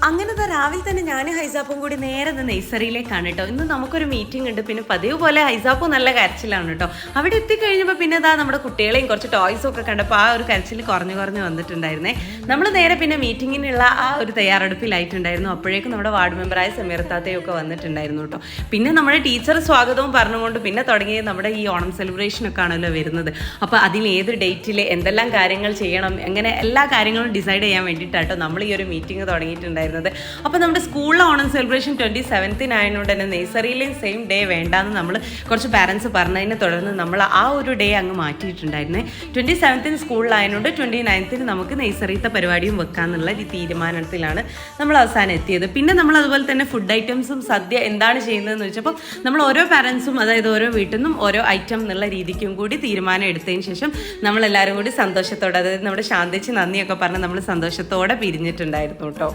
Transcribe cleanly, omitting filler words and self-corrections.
അങ്ങനത്തെ രാവിലെ തന്നെ ഞാൻ ഹൈസാപ്പും കൂടി നേരെ നഴ്സറിയിലേക്കാണ് കേട്ടോ. ഇന്ന് നമുക്കൊരു മീറ്റിംഗ് ഉണ്ട്. പിന്നെ പതിവ് പോലെ ഹൈസാപ്പും നല്ല കരച്ചിലാണ് കേട്ടോ. അവിടെ എത്തിക്കഴിഞ്ഞപ്പോൾ പിന്നെ ഇതാ നമ്മുടെ കുട്ടികളെയും കുറച്ച് ടോയ്സും ഒക്കെ കണ്ടപ്പോൾ ആ ഒരു കരച്ചിൽ കുറഞ്ഞു വന്നിട്ടുണ്ടായിരുന്നേ. നമ്മൾ നേരെ പിന്നെ മീറ്റിങ്ങിനുള്ള ആ ഒരു തയ്യാറെടുപ്പിലായിട്ടുണ്ടായിരുന്നു. അപ്പോഴേക്കും നമ്മുടെ വാർഡ് മെമ്പറായ സമീറത്താത്തയും ഒക്കെ വന്നിട്ടുണ്ടായിരുന്നു കേട്ടോ. പിന്നെ നമ്മുടെ ടീച്ചർ സ്വാഗതവും പറഞ്ഞുകൊണ്ട് പിന്നെ തുടങ്ങിയത് നമ്മുടെ ഈ ഓണം സെലിബ്രേഷനൊക്കെ ആണല്ലോ വരുന്നത്. അപ്പോൾ അതിൽ ഏത് ഡേറ്റിൽ എന്തെല്ലാം കാര്യങ്ങൾ ചെയ്യണം, അങ്ങനെ എല്ലാ കാര്യങ്ങളും ഡിസൈഡ് ചെയ്യാൻ വേണ്ടിയിട്ടാട്ടോ നമ്മൾ ഈ ഒരു മീറ്റിംഗ് തുടങ്ങിയിട്ടുണ്ടായിരുന്നത്. അപ്പോൾ നമ്മുടെ സ്കൂളിലെ ഓണം സെലിബ്രേഷൻ 27th ആയതുകൊണ്ട് തന്നെ നഴ്സറിയിലെയും സെയിം ഡേ വേണ്ടാന്ന് നമ്മൾ കുറച്ച് പാരൻസ് പറഞ്ഞതിനെ തുടർന്ന് നമ്മൾ ആ ഒരു ഡേ അങ്ങ് മാറ്റിയിട്ടുണ്ടായിരുന്നേ. 27th സ്കൂളിലായതുകൊണ്ട് 29th നമുക്ക് നഴ്സറിയത്തെ പരിപാടിയും വെക്കാന്നുള്ള ഈ തീരുമാനത്തിലാണ് നമ്മൾ അവസാനം എത്തിയത്. പിന്നെ നമ്മൾ അതുപോലെ തന്നെ ഫുഡ് ഐറ്റംസും സദ്യ എന്താണ് ചെയ്യുന്നതെന്ന് വെച്ചപ്പോൾ നമ്മൾ ഓരോ പാരൻസും, അതായത് ഓരോ വീട്ടിൽ നിന്നും ഓരോ ഐറ്റം എന്നുള്ള രീതിക്കും കൂടി തീരുമാനം എടുത്തതിന് ശേഷം നമ്മളെല്ലാവരും കൂടി സന്തോഷത്തോടെ, അതായത് നമ്മുടെ ശാന്തിച്ച് നന്ദിയൊക്കെ പറഞ്ഞ് നമ്മൾ സന്തോഷത്തോടെ പിരിഞ്ഞിട്ടുണ്ടായിരുന്നു കേട്ടോ.